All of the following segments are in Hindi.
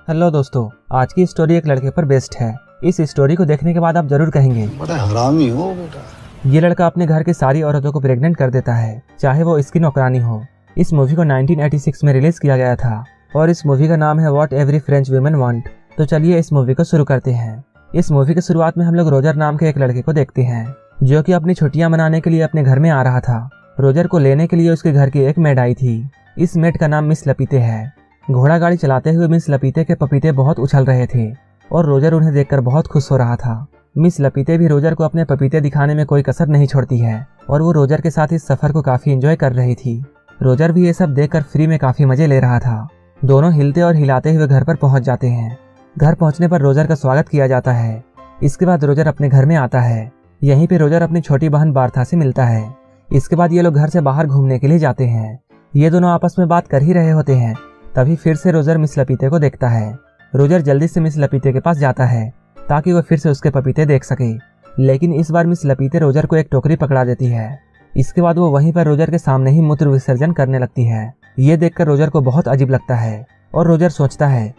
हेलो दोस्तों, आज की स्टोरी एक लड़के पर बेस्ड है। इस स्टोरी को देखने के बाद आप जरूर कहेंगे बड़ा हरामी हो बेटा। ये लड़का अपने घर की सारी औरतों को प्रेग्नेंट कर देता है, चाहे वो इसकी नौकरानी हो। इस मूवी को 1986 में रिलीज किया गया था और इस मूवी का नाम है what every French women want. तो चलिए इस मूवी को शुरू करते हैं। इस मूवी की शुरुआत में हम लोग रोजर नाम के एक लड़के को देखते हैं जो कि अपनी छुट्टियां मनाने के लिए अपने घर में आ रहा था। रोजर को लेने के लिए उसके घर की एक मेड आई थी। इस मेड का नाम मिस लपीते है। घोड़ा गाड़ी चलाते हुए मिस लपीते के पपीते बहुत उछल रहे थे और रोजर उन्हें देखकर बहुत खुश हो रहा था। मिस लपीते भी रोजर को अपने पपीते दिखाने में कोई कसर नहीं छोड़ती है और वो रोजर के साथ इस सफर को काफी एंजॉय कर रही थी। रोजर भी ये सब देखकर फ्री में काफी मजे ले रहा था। दोनों हिलते और हिलाते हुए घर पर पहुंच जाते हैं। घर पहुंचने पर रोजर का स्वागत किया जाता है। इसके बाद रोजर अपने घर में आता है। यहीं पे रोजर अपनी छोटी बहन बार्था से मिलता है। इसके बाद ये लोग घर से बाहर घूमने के लिए जाते हैं। ये दोनों आपस में बात कर ही रहे होते हैं, तभी फिर से रोजर मिस लपीते को देखता है। रोजर जल्दी से मिस लपीते के पास जाता है ताकि वह फिर से उसके पपीते देख सके, लेकिन इस बार मिस लपीते रोजर को एक टोकरी पकड़ा देती है। इसके बाद वो वहीं पर रोजर के सामने ही मूत्र विसर्जन करने लगती है। ये देखकर रोजर को बहुत अजीब लगता है और रोजर सोचता है।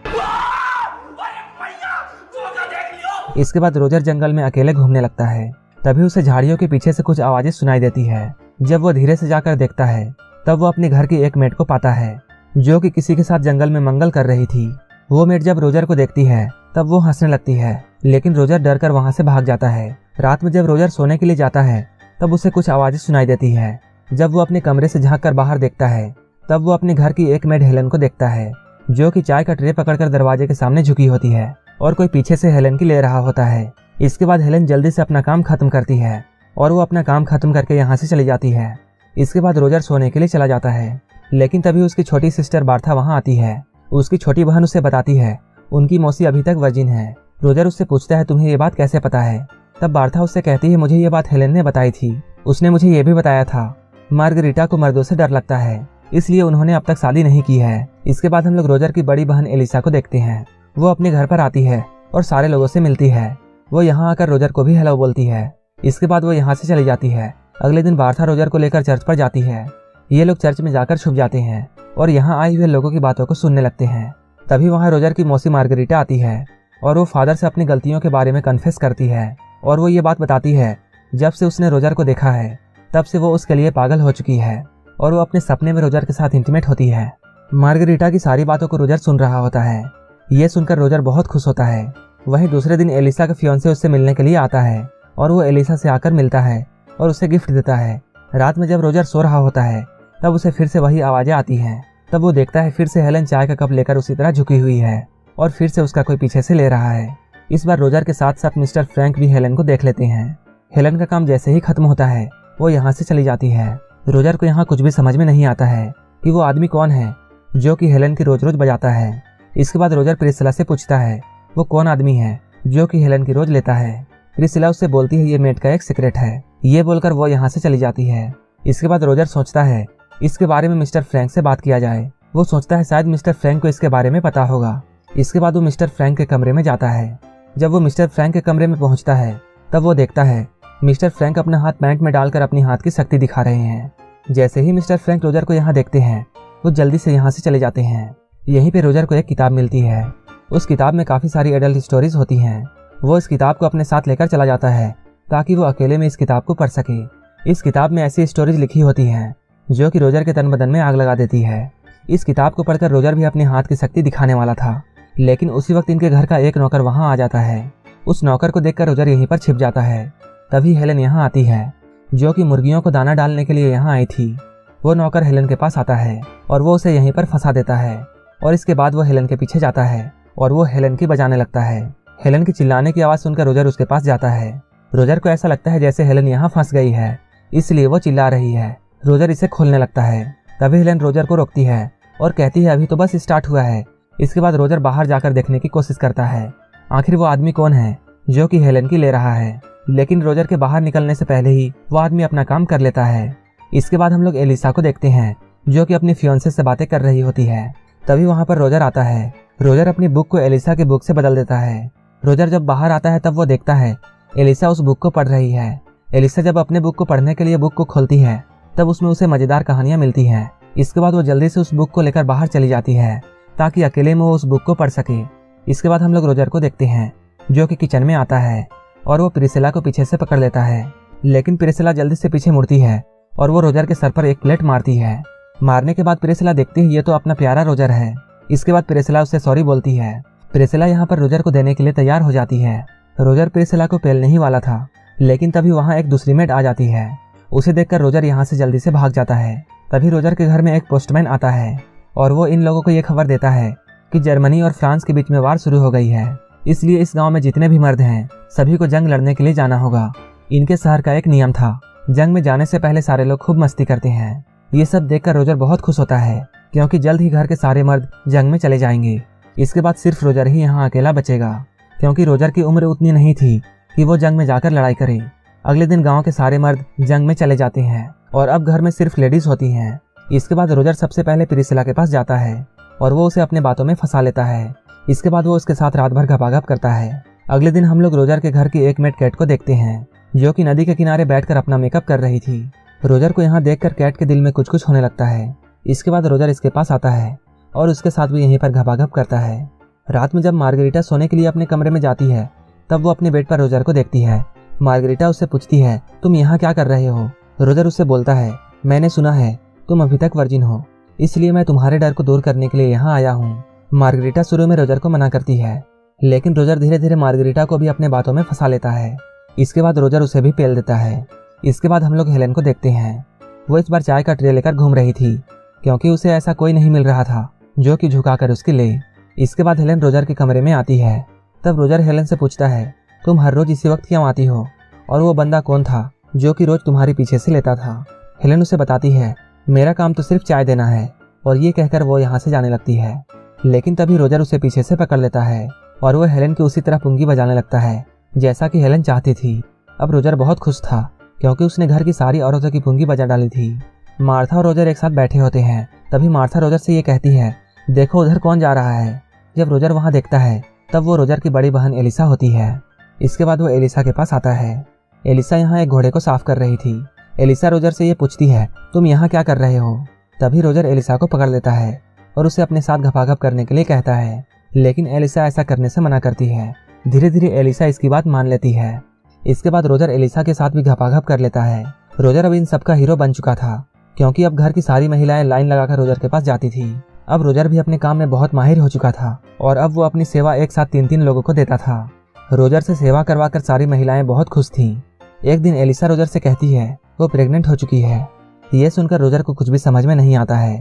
इसके बाद रोजर जंगल में अकेले घूमने लगता है। तभी उसे झाड़ियों के पीछे से कुछ आवाजें सुनाई देती है। जब वो धीरे से जाकर देखता है तब वो अपने घर की एक मेड को पाता है जो कि किसी के साथ जंगल में मंगल कर रही थी। वो मेड जब रोजर को देखती है तब वो हंसने लगती है, लेकिन रोजर डर कर वहां से भाग जाता है। रात में जब रोजर सोने के लिए जाता है तब उसे कुछ आवाजें सुनाई देती है। जब वो अपने कमरे से झांक कर बाहर देखता है तब वो अपने घर की एक मेड हेलन को देखता है जो कि चाय का ट्रे पकड़कर दरवाजे के सामने झुकी होती है और कोई पीछे से हेलन की ले रहा होता है। इसके बाद हेलन जल्दी से अपना काम खत्म करती है और वो अपना काम खत्म करके यहाँ से चली जाती है। इसके बाद रोजर सोने के लिए चला जाता है, लेकिन तभी उसकी छोटी सिस्टर बार्था वहाँ आती है। उसकी छोटी बहन उसे बताती है उनकी मौसी अभी तक वर्जिन है। रोजर उससे पूछता है तुम्हें ये बात कैसे पता है? तब बार्था उससे कहती है मुझे ये बात हेलेन ने बताई थी। उसने मुझे ये भी बताया था मार्गरीटा को मर्दों से डर लगता है, इसलिए उन्होंने अब तक शादी नहीं की है। इसके बाद हम लोग रोजर की बड़ी बहन एलिसा को देखते हैं। वो अपने घर पर आती है और सारे लोगों से मिलती है। वो यहाँ आकर रोजर को भी हेलो बोलती है। इसके बाद वो यहाँ से चली जाती है। अगले दिन बार्था रोजर को लेकर चर्च पर जाती है। ये लोग चर्च में जाकर छुप जाते हैं और यहाँ आए हुए लोगों की बातों को सुनने लगते हैं। तभी वहाँ रोजर की मौसी मार्गरीटा आती है और वो फादर से अपनी गलतियों के बारे में कन्फेस करती है और वो ये बात बताती है जब से उसने रोजर को देखा है तब से वो उसके लिए पागल हो चुकी है और वो अपने सपने में रोजर के साथ इंटीमेट होती है। मार्गरीटा की सारी बातों को रोजर सुन रहा होता है। ये सुनकर रोजर बहुत खुश होता है। वहीं दूसरे दिन एलिसा का फियांसे उससे मिलने के लिए आता है और वो एलिसा से आकर मिलता है और उसे गिफ्ट देता है। रात में जब रोजर सो रहा होता है तब उसे फिर से वही आवाजें आती हैं। तब वो देखता है फिर से हेलन चाय का कप लेकर उसी तरह झुकी हुई है और फिर से उसका कोई पीछे से ले रहा है। इस बार रोजर के साथ साथ मिस्टर फ्रैंक भी हेलन को देख लेते हैं। हेलन का काम जैसे ही खत्म होता है वो यहाँ से चली जाती है। रोजर को यहाँ कुछ भी समझ में नहीं आता है कि वो आदमी कौन है जो कि हेलन की रोज रोज बजाता है। इसके बाद रोजर प्रिस्सिला से पूछता है वो कौन आदमी है जो कि हेलन की रोज लेता है। प्रिस्सिला उससे बोलती है ये मेड का एक सीक्रेट है। ये बोलकर वो यहाँ से चली जाती है। इसके बाद रोजर सोचता है इसके बारे में मिस्टर फ्रैंक से बात किया जाए। वो सोचता है शायद मिस्टर फ्रैंक को इसके बारे में पता होगा। इसके बाद वो मिस्टर फ्रैंक के कमरे में जाता है। जब वो मिस्टर फ्रैंक के कमरे में पहुंचता है तब वो देखता है मिस्टर फ्रैंक अपना हाथ पैंट में डालकर अपनी हाथ की शक्ति दिखा रहे हैं। जैसे ही मिस्टर फ्रैंक रोजर को यहाँ देखते हैं वो जल्दी से यहाँ से चले जाते हैं। यहीं पे रोजर को एक किताब मिलती है। उस किताब में काफी सारी एडल्ट स्टोरीज होती हैं। वो इस किताब को अपने साथ लेकर चला जाता है ताकि वो अकेले में इस किताब को पढ़ सके। इस किताब में ऐसी स्टोरीज लिखी होती हैं जो कि रोजर के तन बदन में आग लगा देती है। इस किताब को पढ़कर रोजर भी अपने हाथ की शक्ति दिखाने वाला था, लेकिन उसी वक्त इनके घर का एक नौकर वहां आ जाता है। उस नौकर को देखकर रोजर यहीं पर छिप जाता है। तभी हेलन यहाँ आती है जो कि मुर्गियों को दाना डालने के लिए यहाँ आई थी। वो नौकर हेलन के पास आता है और वो उसे यहीं पर फंसा देता है और इसके बाद वो हेलन के पीछे जाता है और वो हेलन की बजाने लगता है। हेलन की चिल्लाने की आवाज सुनकर रोजर उसके पास जाता है। रोजर को ऐसा लगता है जैसे हेलन यहाँ फंस गई है, इसलिए वो चिल्ला रही है। रोजर इसे खोलने लगता है। तभी हेलन रोजर को रोकती है और कहती है अभी तो बस स्टार्ट हुआ है। इसके बाद रोजर बाहर जाकर देखने की कोशिश करता है आखिर वो आदमी कौन है जो कि हेलन की ले रहा है, लेकिन रोजर के बाहर निकलने से पहले ही वो आदमी अपना काम कर लेता है। इसके बाद हम लोग एलिसा को देखते हैं जो कि अपनी फियांसे से बातें कर रही होती है। तभी वहाँ पर रोजर आता है। रोजर अपनी बुक को एलिसा की बुक से बदल देता है। रोजर जब बाहर आता है तब वो देखता है एलिसा उस बुक को पढ़ रही है। एलिसा जब अपने बुक को पढ़ने के लिए बुक को खोलती है तब उसमें उसे मजेदार कहानियां मिलती हैं। इसके बाद वो जल्दी से उस बुक को लेकर बाहर चली जाती है। ताकि अकेले में वो उस बुक को पढ़ सके। इसके बाद हम लोग रोजर को देखते हैं जो कि किचन में आता है और वो प्रिसिला को पीछे से पकड़ लेता है, लेकिन प्रिसिला जल्दी से पीछे मुड़ती है और वो रोजर के सर पर एक प्लेट मारती है। मारने के बाद प्रिसिला देखती है ये तो अपना प्यारा रोजर है। इसके बाद प्रिसिला उससे सॉरी बोलती है। प्रिसिला यहाँ पर रोजर को देने के लिए तैयार हो जाती है। रोजर प्रिसिला को पेलने ही वाला था, लेकिन तभी वहाँ एक दूसरी मेड आ जाती है। उसे देखकर रोजर यहाँ से जल्दी से भाग जाता है। तभी रोजर के घर में एक पोस्टमैन आता है और वो इन लोगों को ये खबर देता है कि जर्मनी और फ्रांस के बीच में वार शुरू हो गई है, इसलिए इस गांव में जितने भी मर्द हैं सभी को जंग लड़ने के लिए जाना होगा। इनके शहर का एक नियम था, जंग में जाने से पहले सारे लोग खूब मस्ती करते हैं। ये सब देखकर रोजर बहुत खुश होता है क्योंकि जल्द ही घर के सारे मर्द जंग में चले जाएंगे। इसके बाद सिर्फ रोजर ही यहाँ अकेला बचेगा क्योंकि रोजर की उम्र उतनी नहीं थी कि वो जंग में जाकर लड़ाई करे। अगले दिन गांव के सारे मर्द जंग में चले जाते हैं और अब घर में सिर्फ लेडीज होती हैं। इसके बाद रोजर सबसे पहले प्रिसिला के पास जाता है और वो उसे अपने बातों में फंसा लेता है। इसके बाद वो उसके साथ रात भर घपाघप करता है। अगले दिन हम लोग रोजर के घर की एक मेड कैट को देखते हैं जो कि नदी के किनारे बैठकर अपना मेकअप कर रही थी। रोजर को यहाँ देखकर कैट के दिल में कुछ कुछ होने लगता है। इसके बाद रोजर इसके पास आता है और उसके साथ भी यहीं पर घपाघप करता है। रात में जब मार्गरीटा सोने के लिए अपने कमरे में जाती है तब वो अपने बेड पर रोजर को देखती है। मार्गरीटा उससे पूछती है, तुम यहाँ क्या कर रहे हो? रोजर उससे बोलता है, मैंने सुना है तुम अभी तक वर्जिन हो, इसलिए मैं तुम्हारे डर को दूर करने के लिए यहाँ आया हूँ। मार्गरीटा शुरू में रोजर को मना करती है, लेकिन रोजर धीरे धीरे मार्गरीटा को भी अपने बातों में फंसा लेता है। इसके बाद रोजर उसे भी पेल देता है। इसके बाद हम लोग हेलेन को देखते हैं। वो इस बार चाय का ट्रे लेकर घूम रही थी क्योंकि उसे ऐसा कोई नहीं मिल रहा था जो कि झुकाकर उसके ले। इसके बाद हेलेन रोजर के कमरे में आती है। तब रोजर हेलेन से पूछता है, तुम हर रोज इसी वक्त क्यों आती हो और वो बंदा कौन था जो कि रोज तुम्हारे पीछे से लेता था? हेलेन उसे बताती है, मेरा काम तो सिर्फ चाय देना है, और ये कहकर वो यहाँ से जाने लगती है। लेकिन तभी रोजर उसे पीछे से पकड़ लेता है और वो हेलेन की उसी तरह पुंगी बजाने लगता है जैसा कि हेलेन चाहती थी। अब रोजर बहुत खुश था क्योंकि उसने घर की सारी औरतों की पुंगी बजा डाली थी। मार्था और रोजर एक साथ बैठे होते हैं। तभी मार्था रोजर से ये कहती है, देखो उधर कौन जा रहा है। जब रोजर वहाँ देखता है तब वो रोजर की बड़ी बहन एलिसा होती है। इसके बाद वो एलिसा के पास आता है। एलिसा यहाँ एक घोड़े को साफ कर रही थी। एलिसा रोजर से ये पूछती है, तुम यहाँ क्या कर रहे हो? तभी रोजर एलिसा को पकड़ लेता है और उसे अपने साथ घपाघप करने के लिए कहता है, लेकिन एलिसा ऐसा करने से मना करती है। धीरे धीरे एलिसा इसकी बात मान लेती है। इसके बाद रोजर एलिसा के साथ भी घपाघप कर लेता है। रोजर अब इन सबका हीरो बन चुका था क्योंकि अब घर की सारी महिलाएं लाइन लगाकर रोजर के पास जाती थी। अब रोजर भी अपने काम में बहुत माहिर हो चुका था और अब वो अपनी सेवा एक साथ 3-3 लोगों को देता था। रोजर से सेवा करवाकर सारी महिलाएं बहुत खुश थीं। एक दिन एलिसा रोजर से कहती है वो प्रेग्नेंट हो चुकी है। ये सुनकर रोजर को कुछ भी समझ में नहीं आता है।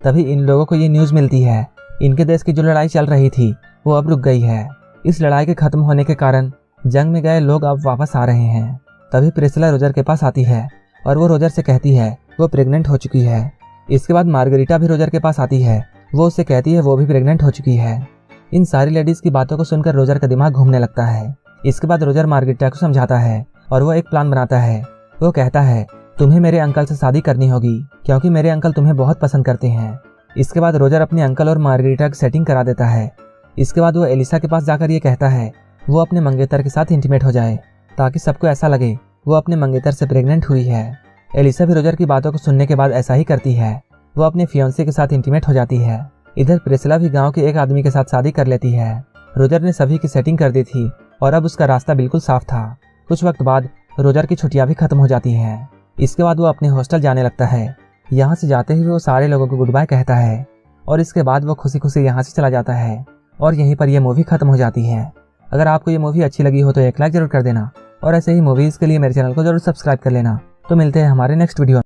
तभी इन लोगों को ये न्यूज़ मिलती है, इनके देश की जो लड़ाई चल रही थी वो अब रुक गई है। इस लड़ाई के खत्म होने के कारण जंग में गए लोग अब वापस आ रहे हैं। तभी प्रिसिला रोजर के पास आती है और वो रोजर से कहती है वो प्रेग्नेंट हो चुकी है। इसके बाद मार्गरीटा भी रोजर के पास आती है। वो उससे कहती है वो भी प्रेग्नेंट हो चुकी है। इन सारी लेडीज की बातों को सुनकर रोजर का दिमाग घूमने लगता है। इसके बाद रोजर मार्गरीटा को समझाता है और वो एक प्लान बनाता है। वो कहता है, तुम्हें मेरे अंकल से शादी करनी होगी क्योंकि मेरे अंकल तुम्हें बहुत पसंद करते हैं। इसके बाद रोजर अपने अंकल और मार्गरीटा की सेटिंग करा देता है। इसके बाद वो एलिसा के पास जाकर ये कहता है वो अपने मंगेतर के साथ इंटीमेट हो जाए ताकि सबको ऐसा लगे वो अपने मंगेतर से प्रेग्नेंट हुई है। एलिसा भी रोजर की बातों को सुनने के बाद ऐसा ही करती है। वो अपने फियांसे के साथ इंटीमेट हो जाती है। इधर प्रिसिला भी गांव के एक आदमी के साथ शादी कर लेती है। रोजर ने सभी की सेटिंग कर दी थी और अब उसका रास्ता बिल्कुल साफ था। कुछ वक्त बाद रोजर की छुट्टियां भी खत्म हो जाती हैं। इसके बाद वो अपने हॉस्टल जाने लगता है। यहाँ से जाते ही वो सारे लोगों को गुड बाय कहता है और इसके बाद वो खुशी खुशी यहाँ से चला जाता है और यहीं पर यह मूवी खत्म हो जाती है। अगर आपको ये मूवी अच्छी लगी हो तो एक लाइक जरूर कर देना और ऐसे ही मूवीज के लिए मेरे चैनल को जरूर सब्सक्राइब कर लेना। तो मिलते हैं हमारे नेक्स्ट वीडियो में।